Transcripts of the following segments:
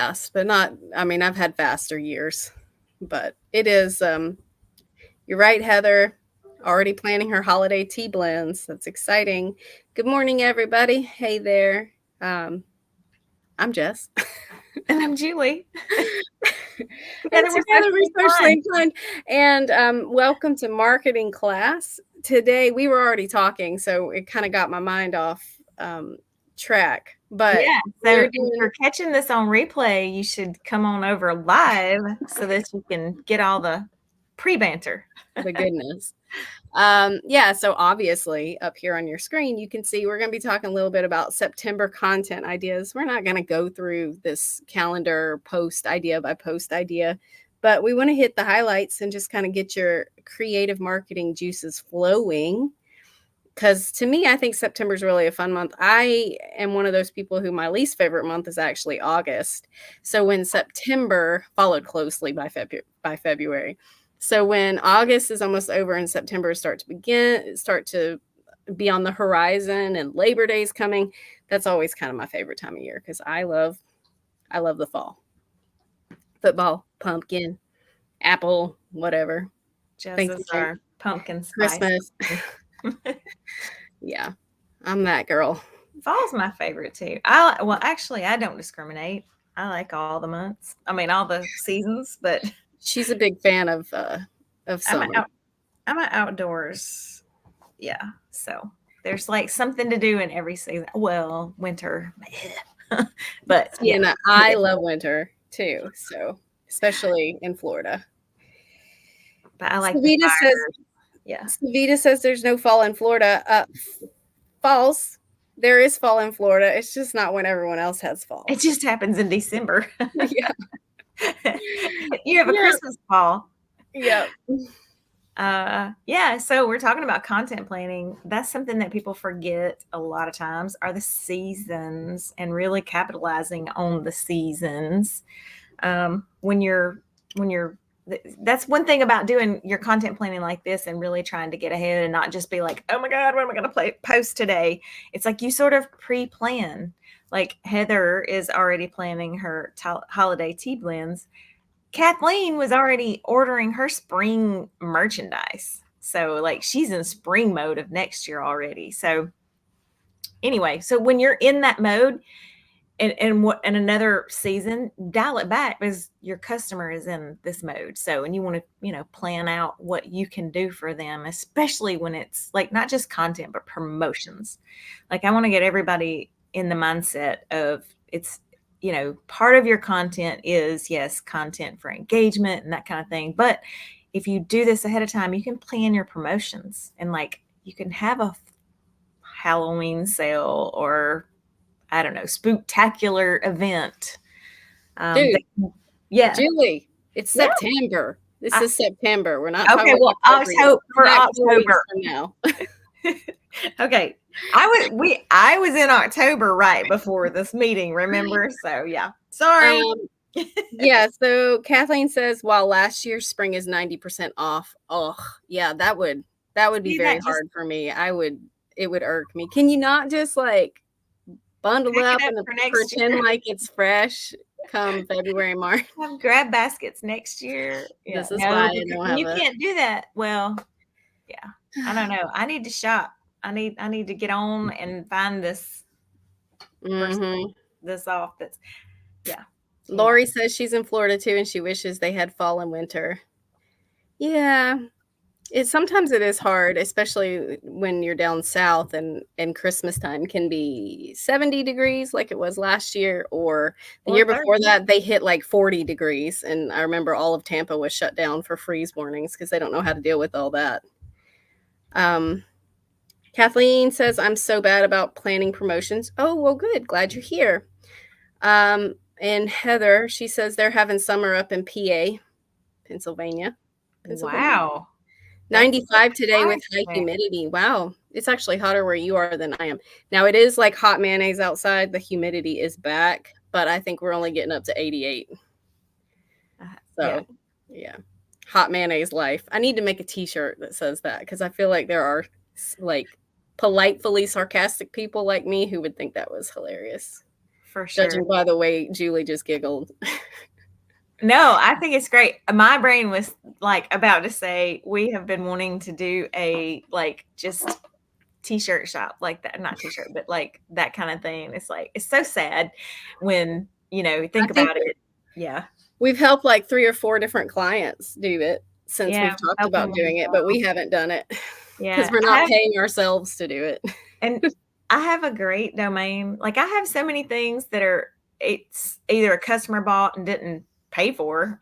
fast, but not, I mean, I've had faster years, but it is, you're right, Heather. Already planning her holiday tea blends. That's exciting. Good morning, everybody. Hey there. I'm Jess. And I'm Julie. Together research inclined. And welcome to marketing class. Today we were already talking, so it kind of got my mind off track. But yeah, so if you're catching this on replay, you should come on over live so that you can get all the pre-banter. The goodness. So obviously up here on your screen, you can see we're going to be talking a little bit about September content ideas. We're not going to go through this calendar post idea by post idea, but we want to hit the highlights and just kind of get your creative marketing juices flowing. Because to me, I think September is really a fun month. I am one of those people who my least favorite month is actually August. So when September followed closely by February. So when August is almost over and September start to be on the horizon and Labor Day is coming, that's always kind of my favorite time of year because I love the fall. Football, pumpkin, apple, whatever. Just as our pumpkin spice. Christmas. Yeah, I'm that girl. Fall's my favorite too. Actually, I don't discriminate. I like all the months. I mean, all the seasons, but she's a big fan of summer. I'm an outdoors. Yeah, so there's like something to do in every season. Well, winter, but yeah, and I love winter too. So especially in Florida. But I like Savita says there's no fall in Florida. False. There is fall in Florida. It's just not when everyone else has fall. It just happens in December. Yeah. You have a Christmas fall. Yeah. So we're talking about content planning. That's something that people forget a lot of times are the seasons and really capitalizing on the seasons. That's one thing about doing your content planning like this and really trying to get ahead and not just be like, oh my God, what am I going to post today? It's like you sort of pre-plan. Like Heather is already planning her holiday tea blends. Kathleen was already ordering her spring merchandise. So like she's in spring mode of next year already. So anyway, so when you're in that mode, and another season, dial it back because your customer is in this mode. So, and you want to, plan out what you can do for them, especially when it's like not just content, but promotions. Like I want to get everybody in the mindset of it's, part of your content is yes, content for engagement and that kind of thing. But if you do this ahead of time, you can plan your promotions and like you can have a Halloween sale or I don't know, spooktacular event. Julie, it's September. This is September. We're not talking about October for October now. Okay. I was in October right before this meeting, remember? So yeah. Sorry. So Kathleen says while last year's spring is 90% off. Oh, yeah, that would be very hard for me. It would irk me. Can you not just like bundle up and pretend like it's fresh come February, March? Have grab baskets next year. Yeah. This is why you can't do that. Well, yeah, I don't know. I need to shop. I need to get on and find this this off. Lori says she's in Florida too, and she wishes they had fall and winter. Yeah. Sometimes it is hard, especially when you're down south and Christmas time can be 70 degrees like it was last year, or the year before that they hit like 40 degrees. And I remember all of Tampa was shut down for freeze warnings because they don't know how to deal with all that. Kathleen says, I'm so bad about planning promotions. Oh, well, good. Glad you're here. And Heather, she says they're having summer up in PA, Pennsylvania. Wow. 95 today with high humidity. Wow. It's actually hotter where you are than I am. Now it is like hot mayonnaise outside. The humidity is back, but I think we're only getting up to 88. So yeah. Hot mayonnaise life. I need to make a t-shirt that says that because I feel like there are like politely sarcastic people like me who would think that was hilarious. for sure. Judging by the way Julie just giggled. No, I think it's great. My brain was like about to say we have been wanting to do a like just t-shirt shop like that, not t-shirt, but like that kind of thing. It's like it's so sad when think about it. Yeah, we've helped like 3 or 4 different clients do it since yeah, we've talked about doing it, but we haven't done it because we're not paying ourselves to do it. And I have a great domain. Like I have so many things that it's either a customer bought and didn't pay for,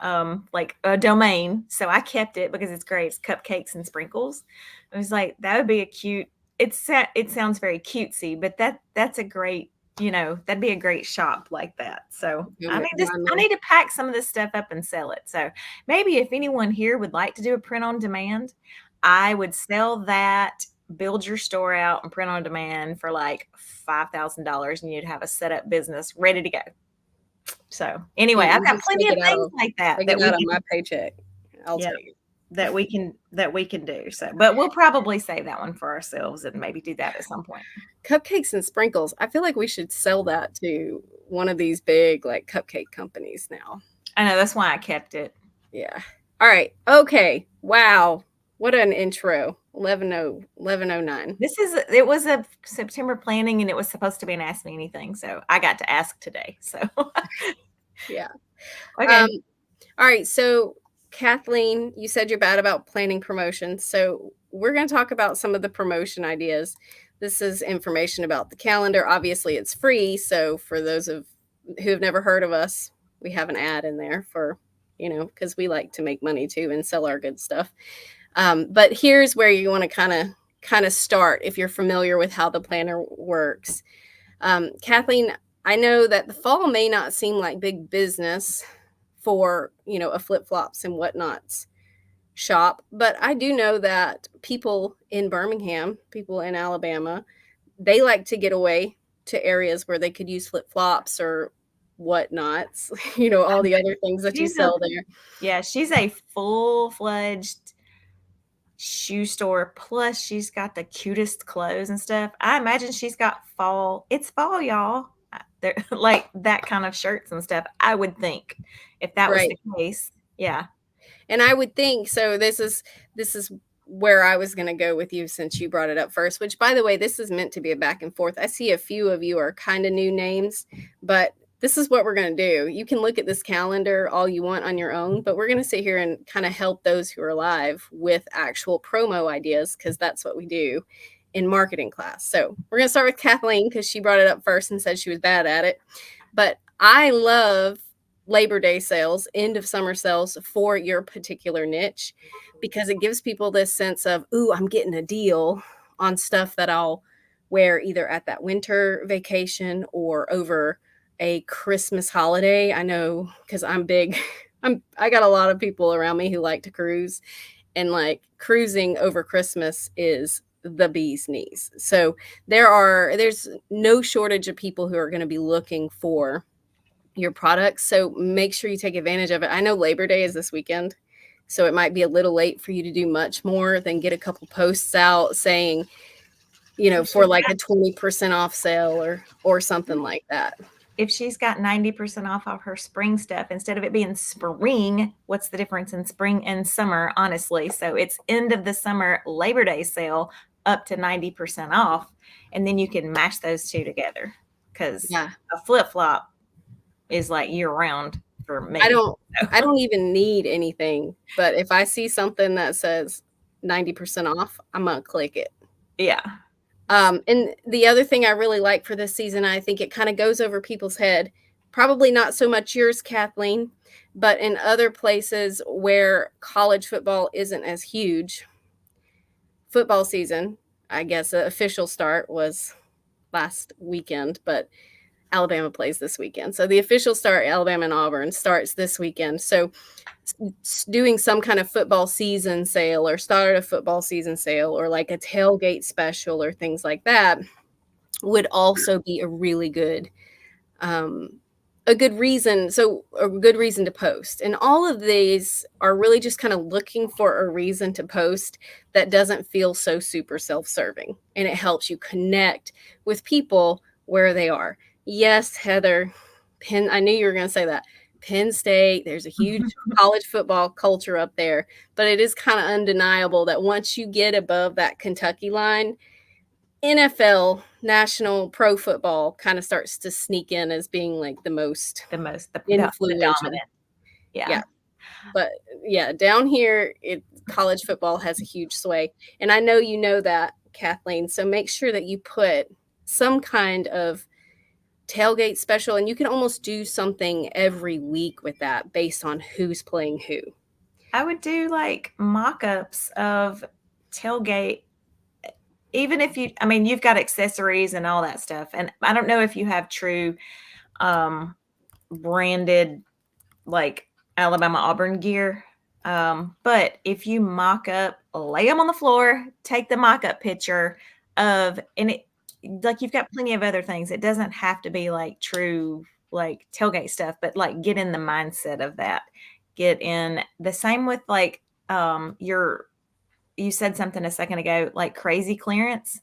like a domain. So I kept it because it's great. It's Cupcakes and Sprinkles. I was like, that would be a cute. It sounds very cutesy, but that's a great, that'd be a great shop like that. So I need to pack some of this stuff up and sell it. So maybe if anyone here would like to do a print on demand, I would sell that, build your store out and print on demand for like $5,000 and you'd have a set up business ready to go. So anyway, I've got plenty of things like that that out of my paycheck. I'll take it. That we can do. So, but we'll probably save that one for ourselves and maybe do that at some point. Cupcakes and Sprinkles. I feel like we should sell that to one of these big like cupcake companies now. I know, that's why I kept it. Yeah. All right. Okay. Wow. What an intro. 11:09. It was a September planning and it was supposed to be an Ask Me Anything. So I got to ask today. So yeah. Okay. All right. So Kathleen, you said you're bad about planning promotions. So we're going to talk about some of the promotion ideas. This is information about the calendar. Obviously it's free. So for those who have never heard of us, we have an ad in there for, because we like to make money too and sell our good stuff. But here's where you want to kind of start if you're familiar with how the planner works. Kathleen, I know that the fall may not seem like big business for, a flip-flops and whatnots shop, but I do know that people in Birmingham, people in Alabama, they like to get away to areas where they could use flip-flops or whatnots, all the other things that you sell there. Yeah, she's a full-fledged shoe store, plus she's got the cutest clothes and stuff. I imagine she's got fall. It's fall, y'all. They're like that kind of shirts and stuff, I would think, if that was the case. Yeah. And I would think so. This is where I was going to go with you since you brought it up first, which by the way, this is meant to be a back and forth. I see a few of you are kind of new names, but this is what we're going to do. You can look at this calendar all you want on your own, but we're going to sit here and kind of help those who are live with actual promo ideas, because that's what we do in marketing class. So we're going to start with Kathleen because she brought it up first and said she was bad at it. But I love Labor Day sales, end of summer sales for your particular niche, because it gives people this sense of, ooh, I'm getting a deal on stuff that I'll wear either at that winter vacation or over a Christmas holiday. I know because I'm big. I got a lot of people around me who like to cruise, and like cruising over Christmas is the bee's knees. So there's no shortage of people who are going to be looking for your products. So make sure you take advantage of it. I know Labor Day is this weekend, so it might be a little late for you to do much more than get a couple posts out saying, for like a 20% off sale or something like that. If she's got 90% off of her spring stuff, instead of it being spring, what's the difference in spring and summer, honestly? So it's end of the summer Labor Day sale up to 90% off. And then you can match those two together, because a flip-flop is like year round for me. I don't even need anything, but if I see something that says 90% off, I'm going to click it. Yeah. And the other thing I really like for this season, I think it kind of goes over people's head, probably not so much yours, Kathleen, but in other places where college football isn't as huge, football season, I guess the official start was last weekend, but Alabama plays this weekend. So the official start, Alabama and Auburn, starts this weekend. So doing some kind of football season sale or start a football season sale or like a tailgate special or things like that would also be a really good, a good reason to post. And all of these are really just kind of looking for a reason to post that doesn't feel so super self-serving. And it helps you connect with people where they are. Yes, Heather. Penn, I knew you were going to say that. Penn State, there's a huge college football culture up there, but it is kind of undeniable that once you get above that Kentucky line, NFL, national pro football kind of starts to sneak in as being like the most the influential. dominant. Yeah. Yeah. But yeah, down here, college football has a huge sway. And I know you know that, Kathleen. So make sure that you put some kind of tailgate special, and you can almost do something every week with that based on who's playing who. I would do like mock-ups of tailgate, even if you've got accessories and all that stuff. And I don't know if you have true branded like Alabama Auburn gear. But if you mock up, lay them on the floor, take the mock up picture of, and it, like, you've got plenty of other things. It doesn't have to be like true, like tailgate stuff, but like get in the mindset of that. Get in the same with like, you said something a second ago, like crazy clearance.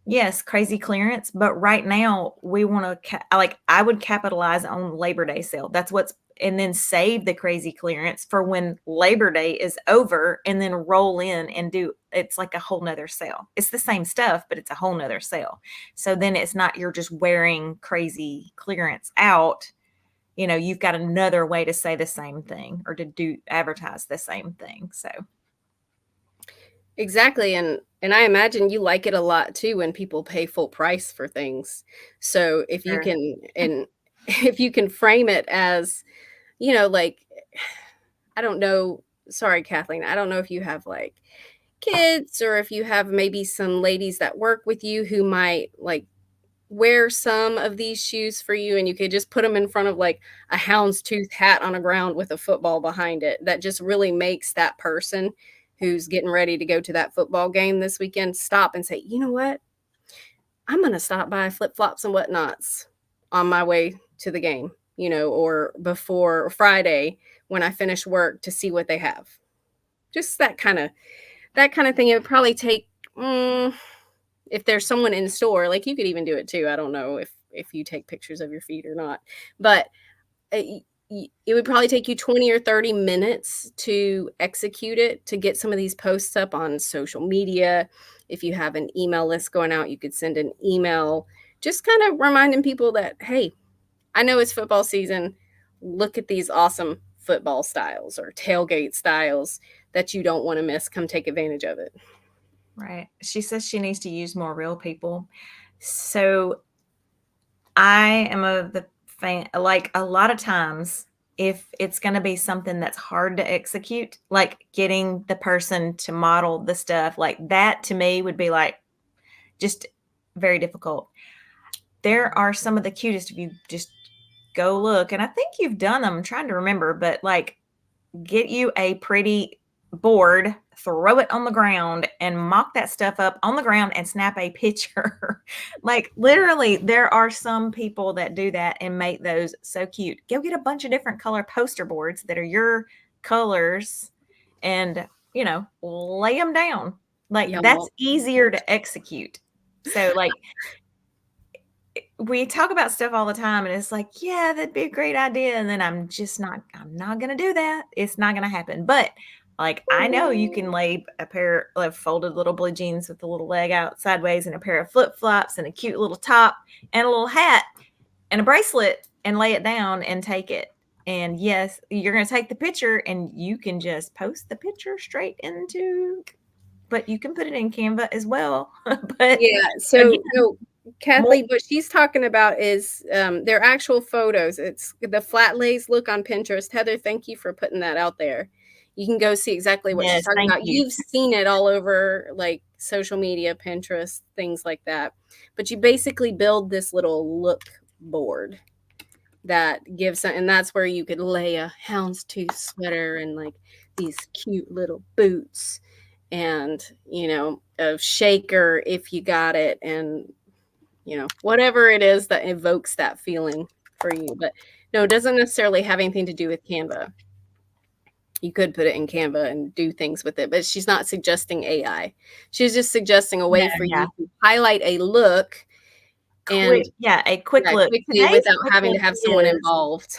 Yes, crazy clearance, but right now we want to I would capitalize on Labor Day sale. That's what's and then save the crazy clearance for when Labor Day is over and then roll in and do it's like a whole nother sale. It's the same stuff, but it's a whole nother sale. So then it's not you're just wearing crazy clearance out. You've got another way to say the same thing or to advertise the same thing. So Exactly, and I imagine you like it a lot too when people pay full price for things. So if you sure. can and if you can frame it as, like, I don't know, sorry, Kathleen, I don't know if you have like kids or if you have maybe some ladies that work with you who might like wear some of these shoes for you, and you could just put them in front of like a houndstooth hat on a ground with a football behind it. That just really makes that person who's getting ready to go to that football game this weekend stop and say, you know what? I'm going to stop by flip-flops and whatnots on my way to the game, or before Friday when I finish work to see what they have. Just that kind of thing. It would probably take if there's someone in store, like you could even do it too. I don't know if you take pictures of your feet or not, but it would probably take you 20 or 30 minutes to execute it, to get some of these posts up on social media. If you have an email list going out, you could send an email just kind of reminding people that, hey, I know it's football season. Look at these awesome football styles or tailgate styles that you don't want to miss. Come take advantage of it. Right. She says she needs to use more real people. So I am of the fan, like a lot of times, if it's going to be something that's hard to execute, like getting the person to model the stuff, like that to me would be like just very difficult. There are some of the cutest if you just go look, and I think you've done them. I'm trying to remember, but like get you a pretty board, throw it on the ground and mock that stuff up on the ground and snap a picture. Like literally there are some people that do that and make those so cute. Go get a bunch of different color poster boards that are your colors and, lay them down. Like Yeah, that's easier to execute. So like we talk about stuff all the time and it's like, yeah, that'd be a great idea. And then I'm not going to do that. It's not going to happen. But like, I know you can lay a pair of folded little blue jeans with a little leg out sideways and a pair of flip flops and a cute little top and a little hat and a bracelet and lay it down and take it. And yes, you're going to take the picture and you can just post the picture straight into, but you can put it in Canva as well. But yeah. So, again, no, Kathleen, what she's talking about is their actual photos. It's the flat lays look on Pinterest. Heather, thank you for putting that out there. You can go see exactly what she's yes, talking thank about. you. You've seen it all over like social media, Pinterest, things like that. But you basically build this little look board that gives, and that's where you could lay a houndstooth sweater and like these cute little boots and, a shaker if you got it, and whatever it is that evokes that feeling for you. But no, it doesn't necessarily have anything to do with Canva. You could put it in Canva and do things with it, but she's not suggesting AI. She's just suggesting a way for Yeah. you to highlight a look and a quick yeah, look. quickly Today's without quick having look to have someone is involved.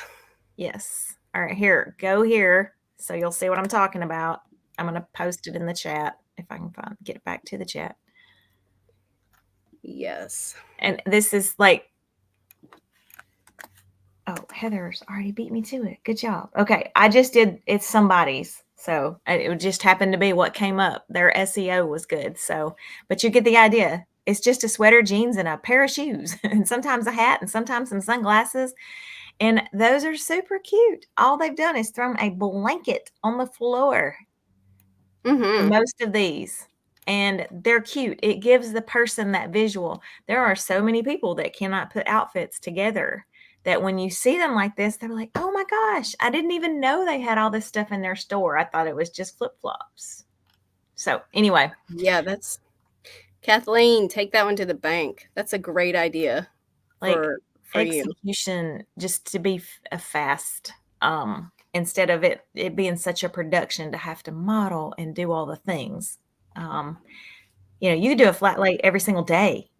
yes. All right, here, go here. So you'll see what I'm talking about. I'm gonna post it in the chat if I can get it back to the chat. Yes. And this is like, oh, Heather's already beat me to it. Good job. Okay, I just did. It's somebody's. So it just happened to be what came up. Their SEO was good. So, but you get the idea. It's just a sweater, jeans, and a pair of shoes, and sometimes a hat, and sometimes some sunglasses. And those are super cute. All they've done is thrown a blanket on the floor for most of these. And they're cute. It gives the person that visual. There are so many people that cannot put outfits together that when you see them like this, they're like, oh my gosh, I didn't even know they had all this stuff in their store. I thought it was just flip flops. So, anyway. Yeah, that's Kathleen. Take that one to the bank. That's a great idea Like for you. execution, just to be fast, instead of it being such a production to have to model and do all the things. You could do a flat lay every single day,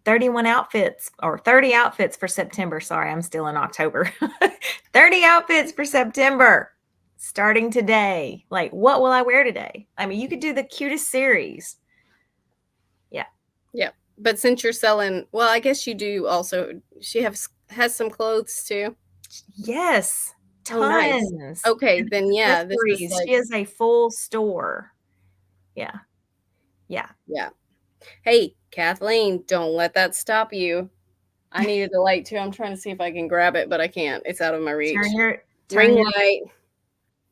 31 outfits or 30 outfits for September. Sorry, I'm still in October. 30 outfits for September starting today. Like, what will I wear today? I mean, you could do the cutest series. Yeah. Yeah. But since you're selling, well, I guess you do also. She has some clothes too. Yes. Oh, nice. Tons. Okay, then yeah, this is Accessories. like, She has a full store. Yeah. Yeah. yeah. Hey, Kathleen, don't let that stop you. I needed the light too. I'm trying to see if I can grab it, but I can't. It's out of my reach. Ring light.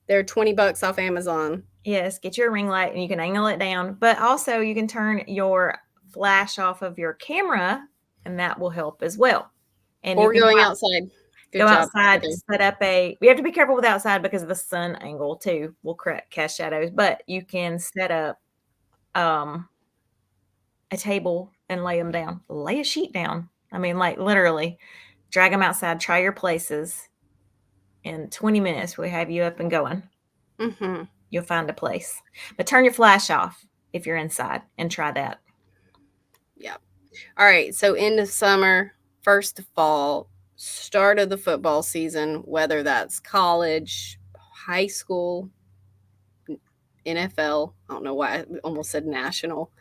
They're $20 off Amazon. Yes, get your ring light and you can angle it down. But also you can turn your flash off of your camera and that will help as well. And Or you can going outside. Go outside, set up we have to be careful with outside because of the sun angle too. Will cast shadows, but you can set up a table and lay them down. Lay a sheet down. I mean, like literally drag them outside, try your places. In 20 minutes, we have you up and going. Mm-hmm. You'll find a place. But turn your flash off if you're inside and try that. Yeah. All right. So end of summer, first of fall, start of the football season, whether that's college, high school, NFL. I don't know why I almost said national.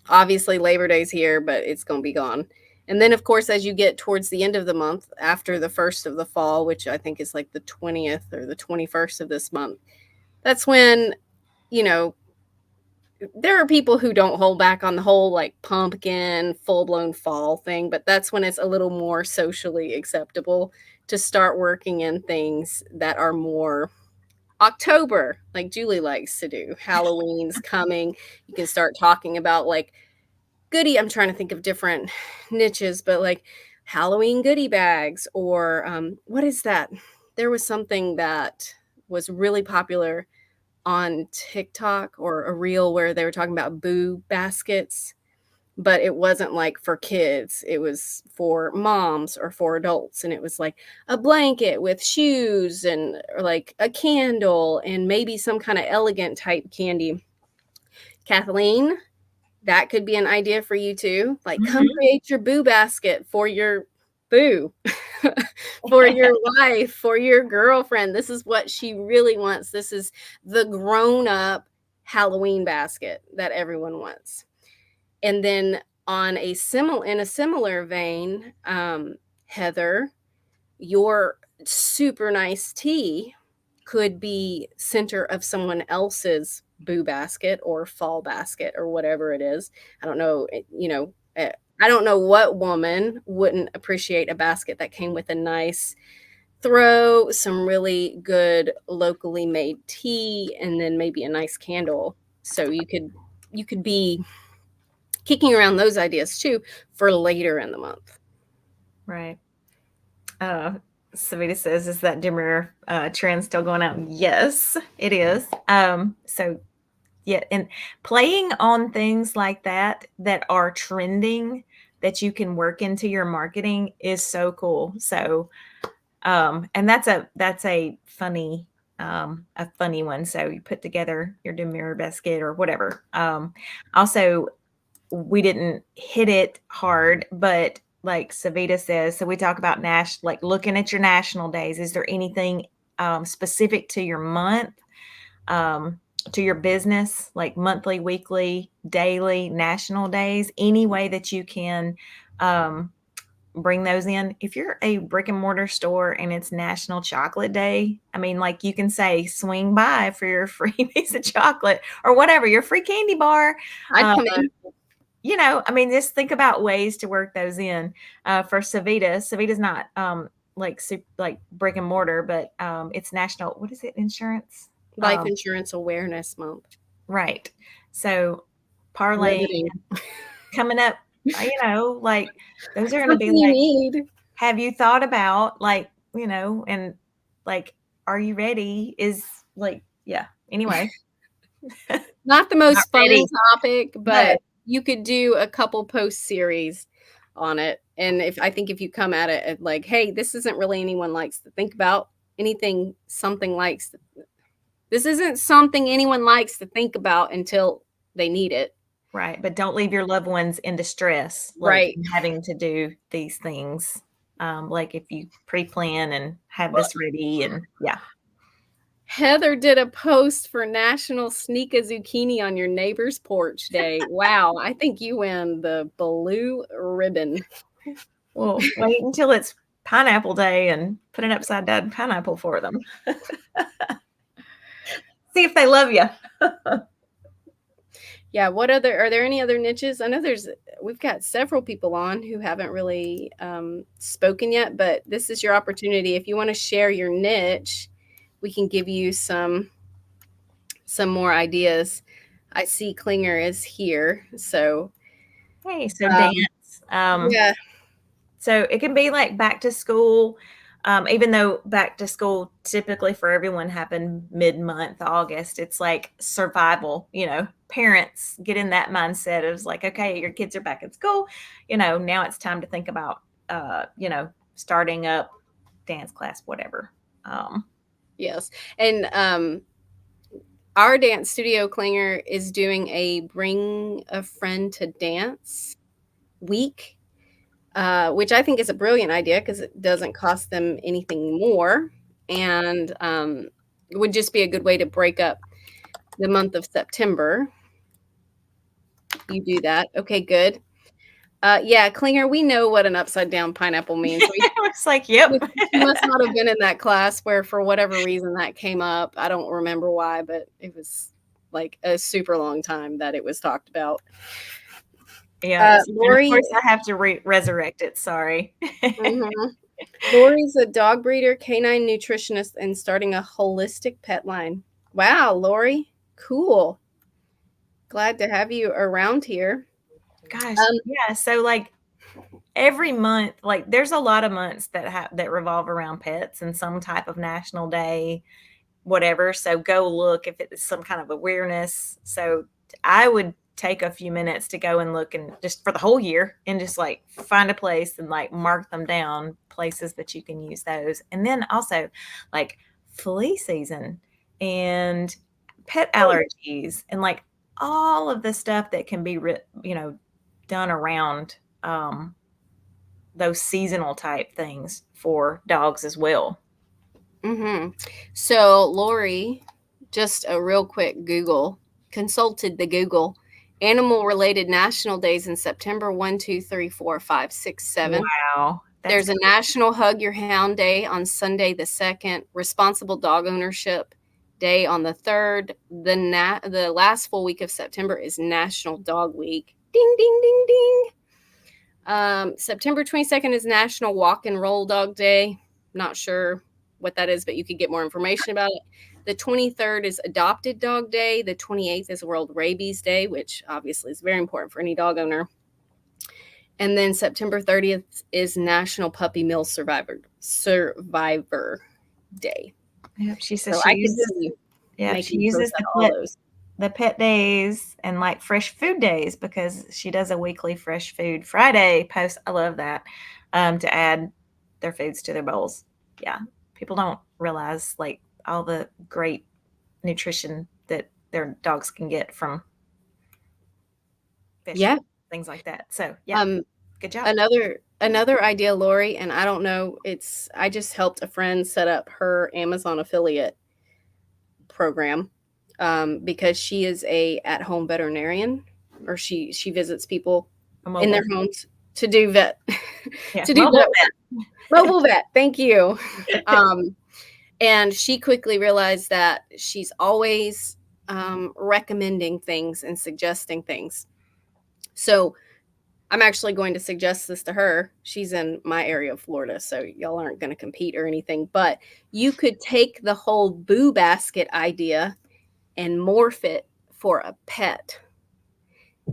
Obviously, Labor Day's here, but it's going to be gone. And then, of course, as you get towards the end of the month, after the first of the fall, which I think is like the 20th or the 21st of this month, that's when, there are people who don't hold back on the whole like pumpkin, full blown fall thing, but that's when it's a little more socially acceptable to start working in things that are more October, like Julie likes to do. Halloween's coming. You can start talking about like goodie. I'm trying to think of different niches, but like Halloween goodie bags or what is that? There was something that was really popular on TikTok or a reel where they were talking about boo baskets, but it wasn't like for kids. It was for moms or for adults. And it was like a blanket with shoes and or like a candle and maybe some kind of elegant type candy. Kathleen, that could be an idea for you too. Like, come create your boo basket for your boo, for your wife, for your girlfriend. This is what she really wants. This is the grown up Halloween basket that everyone wants. And then in a similar vein, Heather, your super nice tea could be center of someone else's boo basket or fall basket or whatever it is. I don't know, I don't know what woman wouldn't appreciate a basket that came with a nice throw, some really good locally made tea, and then maybe a nice candle. So you could be kicking around those ideas too for later in the month. Right. Savita says, is that dimmer trend still going out? Yes, it is. So yeah, and playing on things like that are trending that you can work into your marketing is so cool. So and that's a funny one. So you put together your demure basket or whatever. Also we didn't hit it hard, but like Savita says, so we talk about like looking at your national days. Is there anything specific to your month, to your business, like monthly, weekly, daily, national days? Any way that you can bring those in. If you're a brick and mortar store and it's National Chocolate Day, I mean, like you can say, swing by for your free piece of chocolate or whatever, your free candy bar. I'd come in. I mean, just think about ways to work those in. For Savita's not like brick and mortar, but it's national. What is it? Insurance. Life Insurance Awareness Month. Right. So parlay coming up. Like those are going to be like. Need. Have you thought about and like, are you ready? Is like, yeah. Anyway. Not the most fun topic, but you could do a couple post series on it. And I think if you come at it at like, hey, this isn't really anyone likes to think about anything, this isn't something anyone likes to think about until they need it. Right. But don't leave your loved ones in distress. Right. Having to do these things. Like if you pre-plan and have this ready and yeah. Heather did a post for National Sneak a Zucchini on Your Neighbor's Porch Day. Wow. I think you win the blue ribbon. Well, wait until it's Pineapple Day and put an upside down pineapple for them. See if they love you. Yeah. Are there any other niches? I know we've got several people on who haven't really spoken yet, but this is your opportunity. If you want to share your niche, we can give you some more ideas. I see Klinger is here. So, hey, so dance. Yeah. So it can be like back to school, even though back to school typically for everyone happened mid-month, August. It's like survival, parents get in that mindset of like, okay, your kids are back at school, now it's time to think about, starting up dance class, whatever. Yes. And our dance studio, Klinger, is doing a Bring a Friend to Dance week, which I think is a brilliant idea because it doesn't cost them anything more. And it would just be a good way to break up the month of September. You do that. Okay, good. Yeah, Klinger, we know what an upside down pineapple means. It's like, yep. You must not have been in that class where for whatever reason that came up. I don't remember why, but it was like a super long time that it was talked about. Yeah, Lori, of course I have to resurrect it. Sorry. Lori's a dog breeder, canine nutritionist, and starting a holistic pet line. Wow, Lori, cool. Glad to have you around here. Gosh, yeah. So like every month, like there's a lot of months that revolve around pets and some type of national day, whatever. So go look if it's some kind of awareness. So I would take a few minutes to go and look and just for the whole year and just like find a place and like mark them down, places that you can use those. And then also like flea season and pet allergies and like all of the stuff that can be, done around those seasonal type things for dogs as well. So Lori, just a real quick Google, consulted the Google animal related national days in September 1, 2, 3, 4, 5, 6, 7. Wow. There's a National Hug Your Hound Day on Sunday the 2nd, Responsible Dog Ownership Day on the 3rd. The last full week of September is National Dog Week. Ding, ding, ding, ding. September 22nd is National Walk and Roll Dog Day. Not sure what that is, but you could get more information about it. The 23rd is Adopted Dog Day. The 28th is World Rabies Day, which obviously is very important for any dog owner. And then September 30th is National Puppy Mill Survivor Day. Yep, she says so she uses the pet days and like fresh food days because she does a weekly fresh food Friday post. I love that, to add their foods to their bowls. Yeah, people don't realize like all the great nutrition that their dogs can get from fish. Yeah, things like that. So yeah, Um, good job. another idea, Lori, and I don't know, I just helped a friend set up her Amazon affiliate program, because she is a at-home veterinarian, or she visits people in their homes to do vet Yeah, to do mobile vet. Mobile vet. Thank you. And she quickly realized that she's always recommending things and suggesting things. So I'm actually going to suggest this to her. She's in my area of Florida, so y'all aren't going to compete or anything, but you could take the whole Boo Basket idea and morph it for a pet.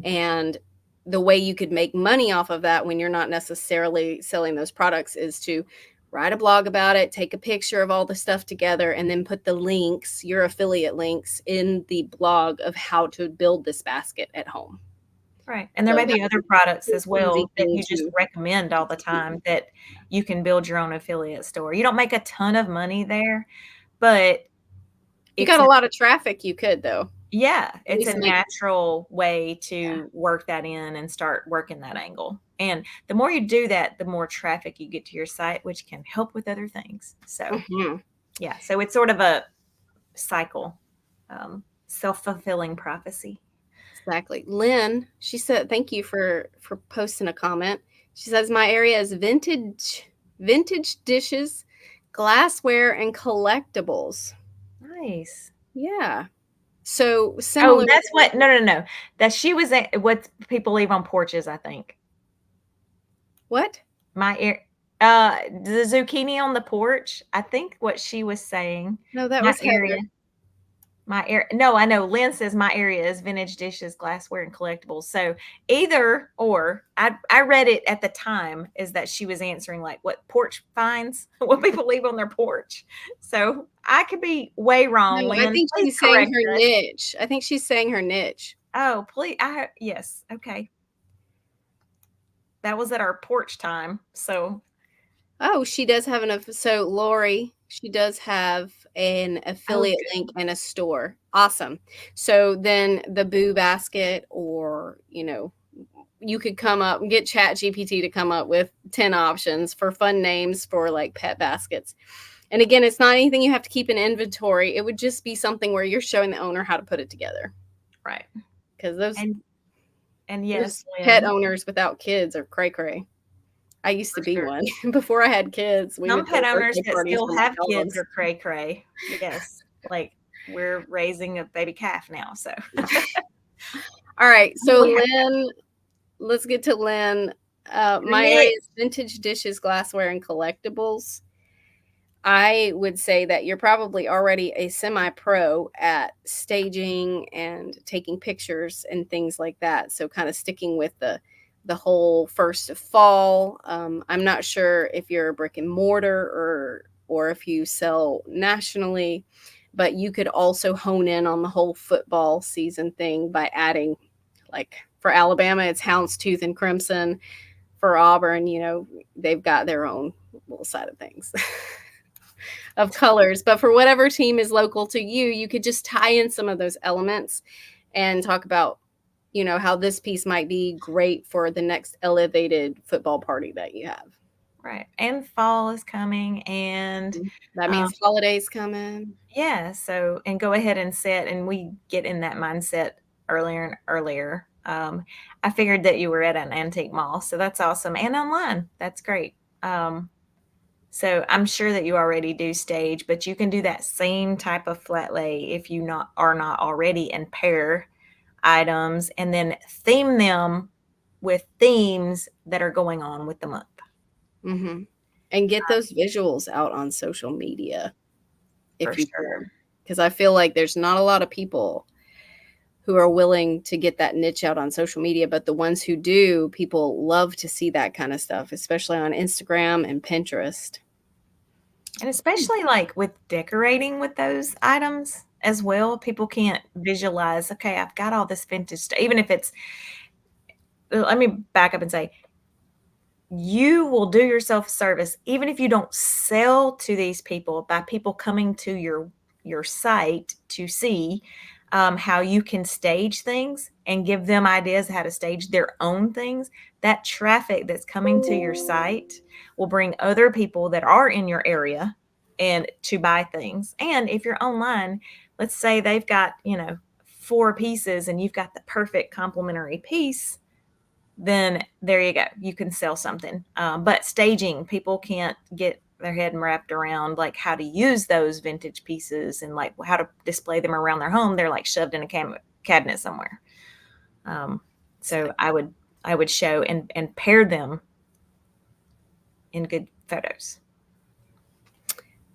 And the way you could make money off of that when you're not necessarily selling those products is to write a blog about it, take a picture of all the stuff together, and then put the links, your affiliate links, in the blog of how to build this basket at home. Right. And there So may be other products as well easy that thing you just to- recommend all the time that you can build your own affiliate store. You don't make a ton of money there, but you got a lot of traffic. You could, though. Yeah, it's least a make- natural way to work that in and start working that angle. And the more you do that, the more traffic you get to your site, which can help with other things. So yeah, so it's sort of a cycle, self-fulfilling prophecy. Exactly. Lynn, she said, thank you for posting a comment. She says, my area is vintage dishes, glassware, and collectibles. Nice. Yeah. So similar. Oh, that's what, no. That she was at what people leave on porches, I think. What? The zucchini on the porch, I think what she was saying. No, that was Heather. No, I know. Lynn says my area is vintage dishes, glassware, and collectibles. So either or, I read it at the time is that she was answering like what porch finds, what people leave on their porch. So I could be way wrong. No, Lynn, I think she's saying her niche. I think she's saying her niche. Oh, please. Yes. Okay. That was at our porch time. So. Oh, she does have so Lori, she does have an affiliate link and a store. Awesome. So then the Boo Basket, or, you could come up and get ChatGPT to come up with 10 options for fun names for like pet baskets. And again, it's not anything you have to keep in inventory. It would just be something where you're showing the owner how to put it together. Right. Because those and yes, pet owners without kids are cray-cray. I used to be one before I had kids. Some pet owners that still have kids are cray-cray. Yes. Like we're raising a baby calf now. So. All right. So Lynn, let's get to Lynn. My area is vintage dishes, glassware, and collectibles. I would say that you're probably already a semi-pro at staging and taking pictures and things like that. So kind of sticking with the whole first of fall. I'm not sure if you're a brick and mortar or if you sell nationally, but you could also hone in on the whole football season thing by adding, like for Alabama, it's houndstooth and crimson. For Auburn, they've got their own little side of things. Of colors, but for whatever team is local to you, you could just tie in some of those elements and talk about, how this piece might be great for the next elevated football party that you have. Right. And fall is coming, and that means holidays coming. Yeah. So, and go ahead and set, and we get in that mindset earlier and earlier. I figured that you were at an antique mall, so that's awesome. And online. That's great. So I'm sure that you already do stage, but you can do that same type of flat lay if you are not already, and pair items and then theme them with themes that are going on with the month. Mm-hmm. And get those visuals out on social media if you can. Because I feel like there's not a lot of people who are willing to get that niche out on social media, but the ones who do, people love to see that kind of stuff, especially on Instagram and Pinterest. And especially like with decorating with those items as well, people can't visualize, okay, I've got all this vintage stuff. Even if it's, let me back up and say, you will do yourself a service, even if you don't sell to these people, by people coming to your site to see. how you can stage things and give them ideas how to stage their own things, that traffic that's coming to your site will bring other people that are in your area and to buy things. And if you're online, let's say they've got, 4 pieces and you've got the perfect complementary piece, then there you go. You can sell something. But staging, people can't get their head wrapped around like how to use those vintage pieces and like how to display them around their home. They're like shoved in a cabinet somewhere. So I would show and pair them in good photos.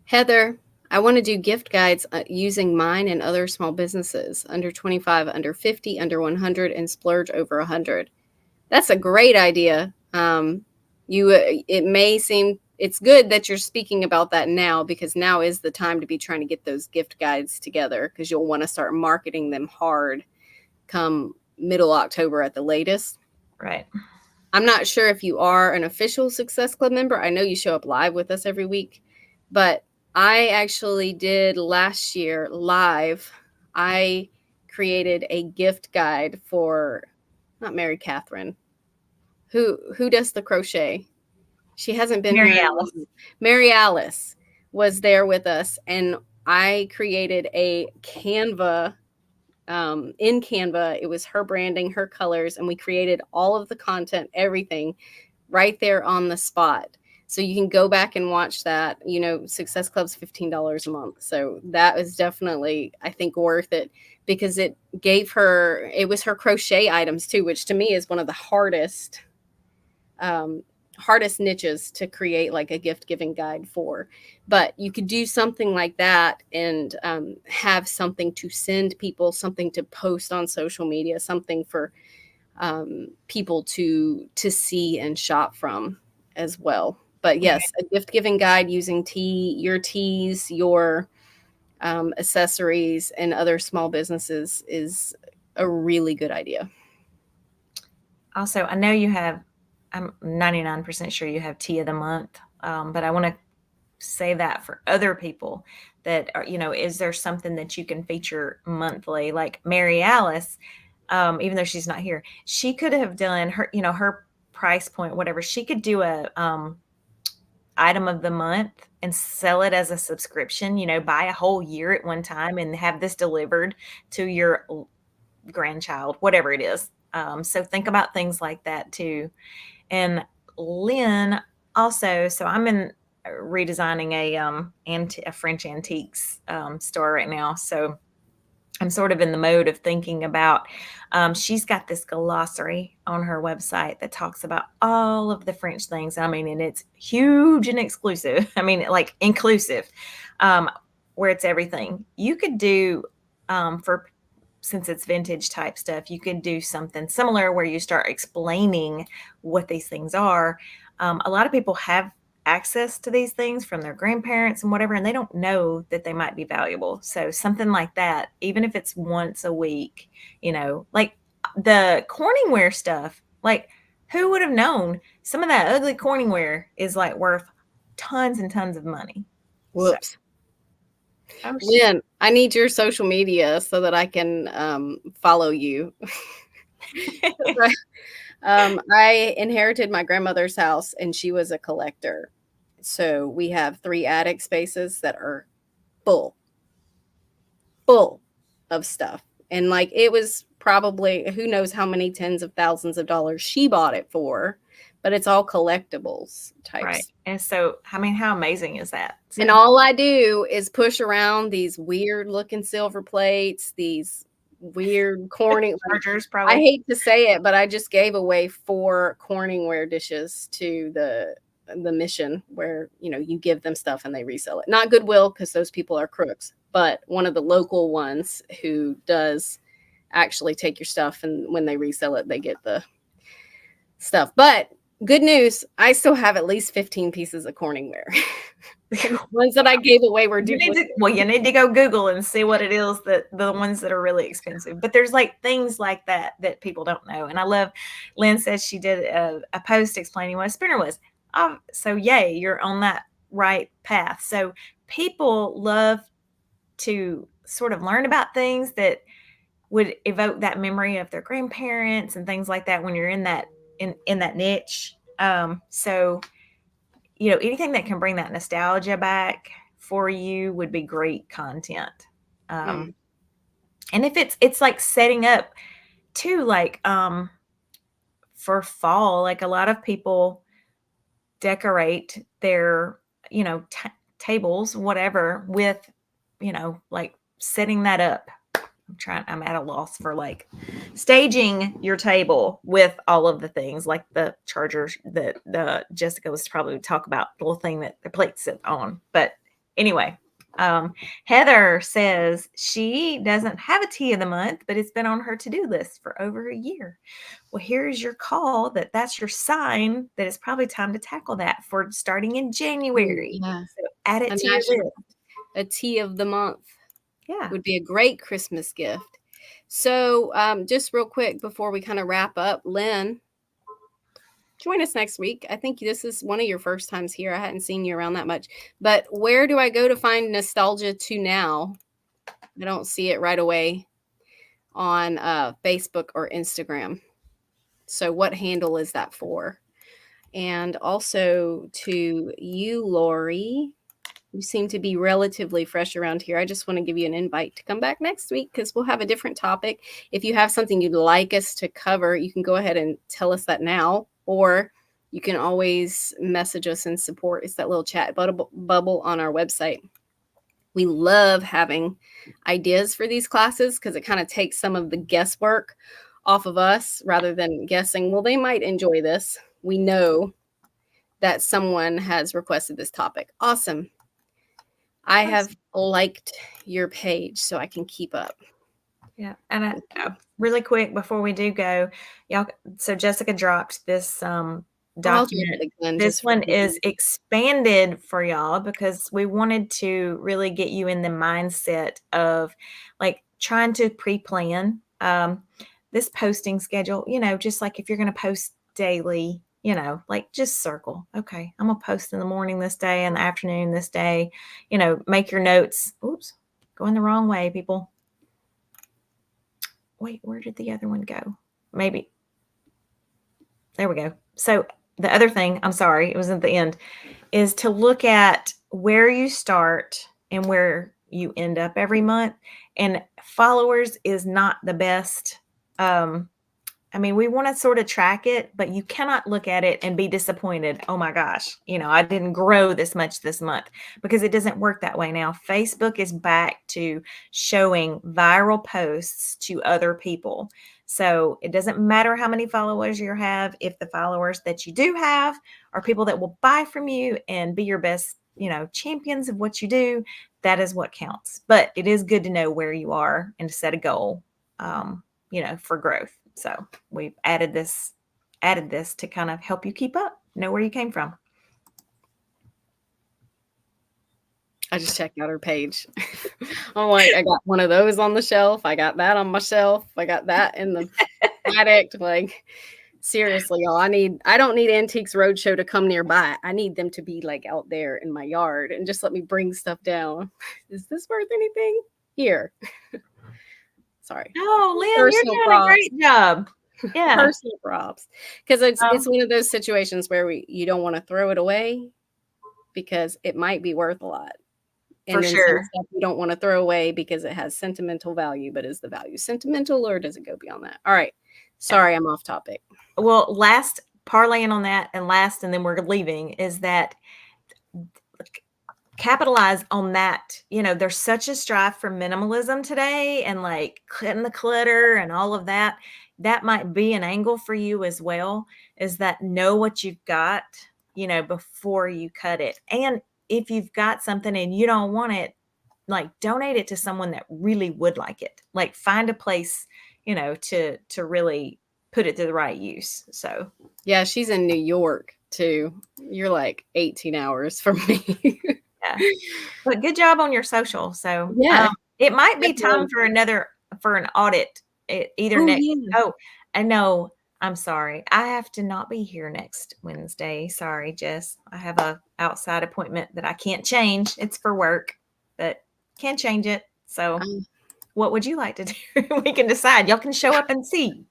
Heather, I want to do gift guides using mine and other small businesses under 25, under 50, under 100, and splurge over 100. That's a great idea. It may seem it's good that you're speaking about that now, because now is the time to be trying to get those gift guides together, because you'll want to start marketing them hard come middle October at the latest. Right. I'm not sure if you are an official Success Club member. I know you show up live with us every week, but I actually did last year live. I created a gift guide for not Mary Catherine. Who does the crochet? She hasn't been Mary here. Alice. Mary Alice was there with us, and I created a Canva. In Canva, it was her branding, her colors, and we created all of the content, everything right there on the spot. So you can go back and watch that. Success Club's $15 a month. So that was definitely, I think, worth it, because it was her crochet items too, which to me is one of the hardest niches to create like a gift giving guide for. But you could do something like that and have something to send people, something to post on social media, something for people to see and shop from as well. But yes, a gift giving guide using your teas, your accessories, and other small businesses is a really good idea. Also, I know I'm 99% sure you have tea of the month, but I want to say that for other people that are, is there something that you can feature monthly? Like Mary Alice, even though she's not here, she could have done her, her price point, whatever. She could do a item of the month and sell it as a subscription, buy a whole year at one time and have this delivered to your grandchild, whatever it is. So think about things like that too. And Lynn also, so I'm in redesigning a French antiques store right now. So I'm sort of in the mode of thinking about, she's got this glossary on her website that talks about all of the French things. I mean, and it's huge and exclusive. I mean, like inclusive, where it's everything. You could do since it's vintage type stuff, you could do something similar where you start explaining what these things are. A lot of people have access to these things from their grandparents and whatever, and they don't know that they might be valuable. So something like that, even if it's once a week, like the Corningware stuff, like who would have known some of that ugly Corningware is like worth tons and tons of money. Whoops. So, Lynn, I need your social media so that I can follow you. I inherited my grandmother's house, and she was a collector. So we have 3 attic spaces that are full of stuff. And like, it was probably, who knows how many tens of thousands of dollars she bought it for, but it's all collectibles types. Right. And so, I mean, how amazing is that? So, and all I do is push around these weird looking silver plates, these weird Corning chargers, probably. I hate to say it, but I just gave away 4 Corningware dishes to the mission where, you give them stuff and they resell it. Not Goodwill, because those people are crooks, but one of the local ones who does actually take your stuff, and when they resell it, they get the stuff. But good news, I still have at least 15 pieces of Corningware. Ones that I gave away were duplicate. You need to go Google and see what it is, that the ones that are really expensive. But there's like things like that people don't know. And I love, Lynn says she did a post explaining what a spinner was. So yay, you're on that right path. So people love to sort of learn about things that would evoke that memory of their grandparents and things like that when you're in that niche. So anything that can bring that nostalgia back for you would be great content. Mm. And if it's like setting up too, like for fall, like a lot of people decorate their tables, whatever, with like setting that up. I'm at a loss for like staging your table with all of the things like the chargers that the Jessica was probably talk about, the little thing that the plate sit on. But anyway, Heather says she doesn't have a tea of the month, but it's been on her to-do list for over a year. Well, here's your call that's your sign that it's probably time to tackle that for starting in January. Yeah. So add it A to your list. A tea of the month. Yeah. Would be a great Christmas gift. So just real quick before we kind of wrap up, Lynn, join us next week. I think this is one of your first times here. I hadn't seen you around that much. But where do I go to find Nostalgia to Now? I don't see it right away on Facebook or Instagram. So what handle is that for? And also to you, Lori. You seem to be relatively fresh around here. I just want to give you an invite to come back next week because we'll have a different topic. If you have something you'd like us to cover, you can go ahead and tell us that now, or you can always message us and support. It's that little chat bubble on our website. We love having ideas for these classes because it kind of takes some of the guesswork off of us rather than guessing, well, they might enjoy this. We know that someone has requested this topic. Awesome. I have liked your page so I can keep up. Yeah. And really quick before we do go, y'all, so Jessica dropped this document. This one is expanded for y'all because we wanted to really get you in the mindset of like trying to pre-plan this posting schedule, just like if you're going to post daily, like just circle. Okay, I'm going to post in the morning this day, in the afternoon this day, make your notes. Oops, going the wrong way, people. Wait, where did the other one go? Maybe. There we go. So the other thing, I'm sorry, it was at the end, is to look at where you start and where you end up every month. And followers is not the best. We want to sort of track it, but you cannot look at it and be disappointed. Oh my gosh, I didn't grow this much this month, because it doesn't work that way now. Facebook is back to showing viral posts to other people. So it doesn't matter how many followers you have. If the followers that you do have are people that will buy from you and be your best, champions of what you do, that is what counts. But it is good to know where you are and to set a goal, for growth. So we've added this to kind of help you keep up, know where you came from. I just checked out her page. I'm like, I got one of those on the shelf. I got that on my shelf. I got that in the attic. Like, seriously, y'all, I don't need Antiques Roadshow to come nearby. I need them to be like out there in my yard and just let me bring stuff down. Is this worth anything? Here. Sorry. Oh, Lynn, you're doing a great job. Yeah. Personal props. Because it's one of those situations where you don't want to throw it away because it might be worth a lot. And for sure. Stuff you don't want to throw away because it has sentimental value, but is the value sentimental or does it go beyond that? All right. Sorry, I'm off topic. Well, last parlaying on that and then we're leaving is that capitalize on that. There's such a strive for minimalism today and like cutting the clutter and all of that. That might be an angle for you as well, is that know what you've got, before you cut it. And if you've got something and you don't want it, like donate it to someone that really would like it. Like find a place, to really put it to the right use. So yeah, she's in New York too. You're like 18 hours from me. Yeah. But good job on your social. So yeah, it might be time for an audit. I know. I'm sorry. I have to not be here next Wednesday. Sorry, Jess. I have a outside appointment that I can't change. It's for work, but can't change it. So What would you like to do? We can decide. Y'all can show up and see.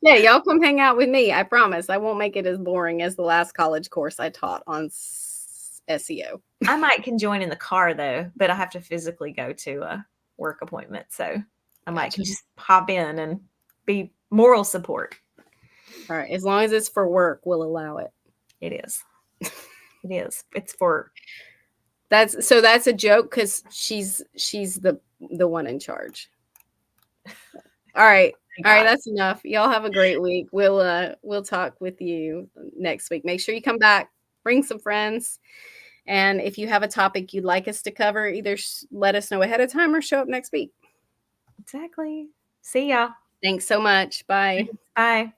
Yeah, y'all come hang out with me. I promise. I won't make it as boring as the last college course I taught on SEO. I might can join in the car though, but I have to physically go to a work appointment. So I might can Gotcha. just hop in and be moral support. All right. As long as it's for work, we'll allow it. It is. It is. It's for That's a joke because she's the one in charge. All right. All right, that's enough. Y'all have a great week. We'll talk with you next week. Make sure you come back, bring some friends. And if you have a topic you'd like us to cover, either let us know ahead of time or show up next week. Exactly. See y'all. Thanks so much. Bye. Bye.